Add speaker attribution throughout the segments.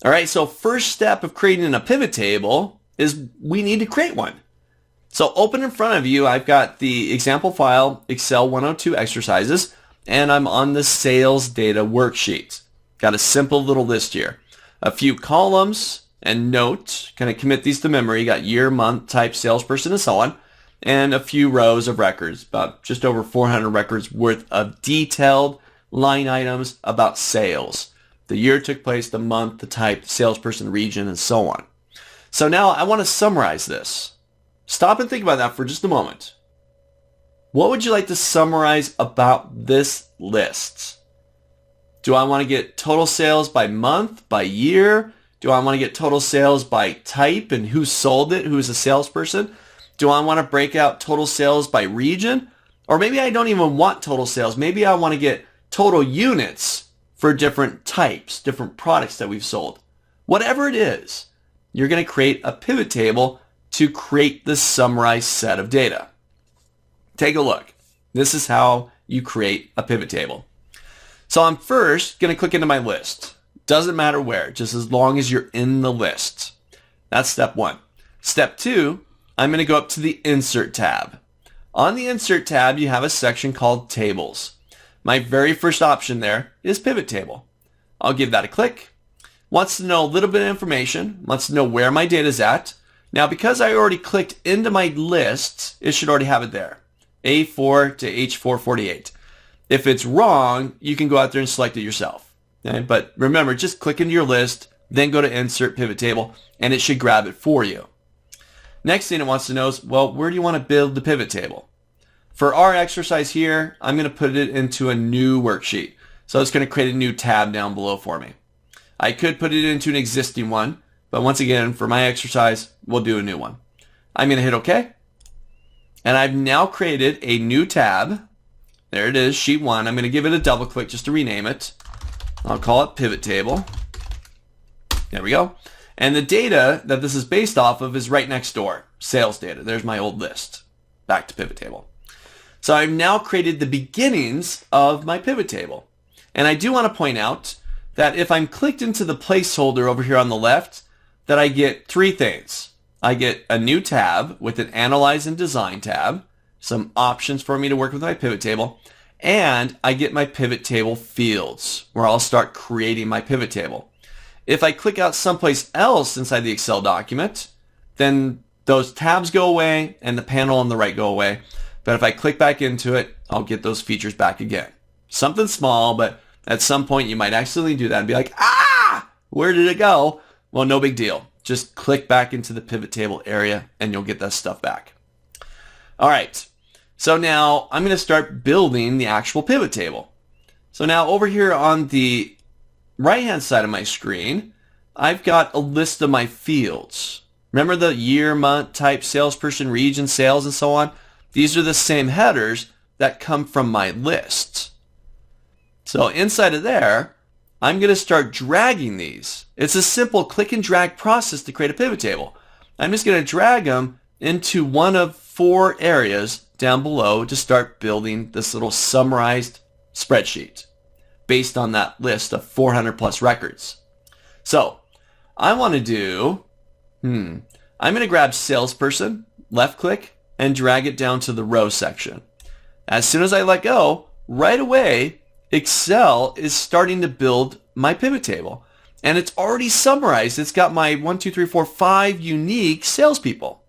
Speaker 1: All right, so first step of creating a pivot table is we need to create one. So open in front of you, I've got the example file, Excel 102 exercises, and I'm on the sales data worksheet. Got a simple little list here. A few columns and note, kind of commit these to memory. Got year, month, type, salesperson, and so on. And a few rows of records, about just over 400 records worth of detailed line items about sales. The year took place, the month, the type, the salesperson, region, and so on. So now I want to summarize this. Stop and think about that for just a moment. What would you like to summarize about this list? Do I want to get total sales by month, by year? Do I want to get total sales by type and who sold it, who is a salesperson? Do I want to break out total sales by region? Or maybe I don't even want total sales. Maybe I want to get total units for different types, different products that we've sold. Whatever it is, you're going to create a pivot table to create this summarized set of data. Take a look. This is how you create a pivot table. So I'm first going to click into my list. Doesn't matter where, just as long as you're in the list. That's step one. Step two, I'm going to go up to the Insert tab. On the Insert tab, you have a section called Tables. My very first option there is Pivot Table. I'll give that a click. Wants to know a little bit of information, wants to know where my data is at. Now, because I already clicked into my list, it should already have it there. A4 to H448. If it's wrong, you can go out there and select it yourself. Okay? But remember, just click into your list, then go to Insert Pivot Table, and it should grab it for you. Next thing it wants to know is, well, where do you want to build the pivot table? For our exercise here, I'm going to put it into a new worksheet. So it's going to create a new tab down below for me. I could put it into an existing one, but once again, for my exercise, we'll do a new one. I'm going to hit OK. And I've now created a new tab. There it is, sheet 1. I'm going to give it a double click just to rename it. I'll call it Pivot Table. There we go. And the data that this is based off of is right next door, sales data. There's my old list. Back to Pivot Table. So I've now created the beginnings of my pivot table. And I do want to point out that if I'm clicked into the placeholder over here on the left, that I get three things. I get a new tab with an Analyze and Design tab, some options for me to work with my pivot table, and I get my pivot table fields where I'll start creating my pivot table. If I click out someplace else inside the Excel document, then those tabs go away and the panel on the right go away. But if I click back into it, I'll get those features back again. Something small, but at some point you might accidentally do that and be like, where did it go? Well, no big deal. Just click back into the pivot table area and you'll get that stuff back. All right. So now I'm going to start building the actual pivot table. So now over here on the right-hand side of my screen, I've got a list of my fields. Remember the year, month, type, salesperson, region, sales, and so on? These are the same headers that come from my list. So inside of there, I'm going to start dragging these. It's a simple click and drag process to create a pivot table. I'm just going to drag them into one of 4 areas down below to start building this little summarized spreadsheet based on that list of 400 plus records. So I want to do, I'm going to grab salesperson, left click, and drag it down to the row section. As soon as I let go, right away, Excel is starting to build my pivot table. And it's already summarized. It's got my 5 unique salespeople.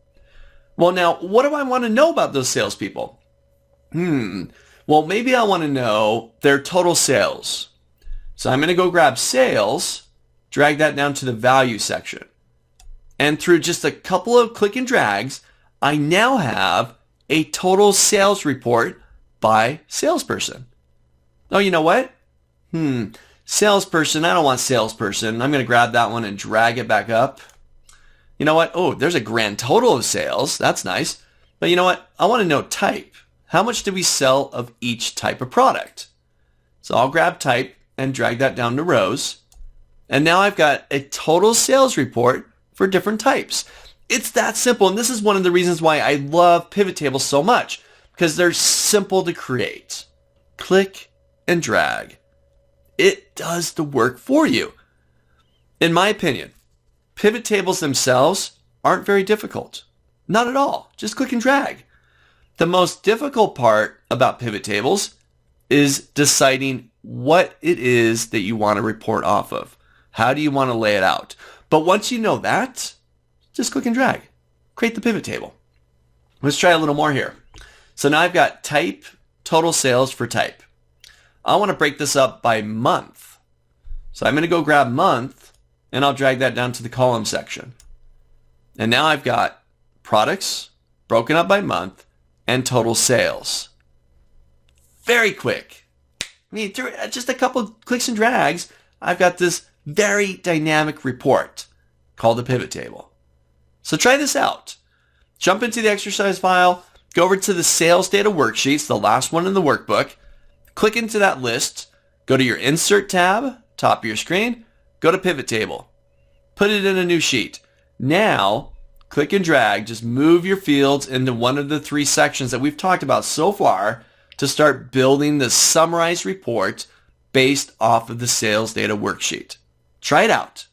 Speaker 1: Well, now, what do I want to know about those salespeople? Well, maybe I want to know their total sales. So I'm going to go grab sales, drag that down to the value section. And through just a couple of click and drags, I now have a total sales report by salesperson. Oh, you know what? Salesperson, I don't want salesperson. I'm going to grab that one and drag it back up. You know what? Oh, there's a grand total of sales. That's nice. But you know what? I want to know type. How much did we sell of each type of product? So I'll grab type and drag that down to rows. And now I've got a total sales report for different types. It's that simple, and this is one of the reasons why I love pivot tables so much, because they're simple to create. Click and drag. It does the work for you. In my opinion, pivot tables themselves aren't very difficult. Not at all. Just click and drag. The most difficult part about pivot tables is deciding what it is that you want to report off of. How do you want to lay it out? But once you know that, just click and drag. Create the pivot table. Let's try a little more here. So now I've got type, total sales for type. I want to break this up by month. So I'm going to go grab month, and I'll drag that down to the column section. And now I've got products broken up by month and total sales. Very quick. I mean, just a couple clicks and drags, I've got this very dynamic report called the pivot table. So try this out. Jump into the exercise file, go over to the sales data worksheets, the last one in the workbook, click into that list, go to your insert tab, top of your screen, go to pivot table, put it in a new sheet. Now, click and drag, just move your fields into one of the three sections that we've talked about so far to start building the summarized report based off of the sales data worksheet. Try it out.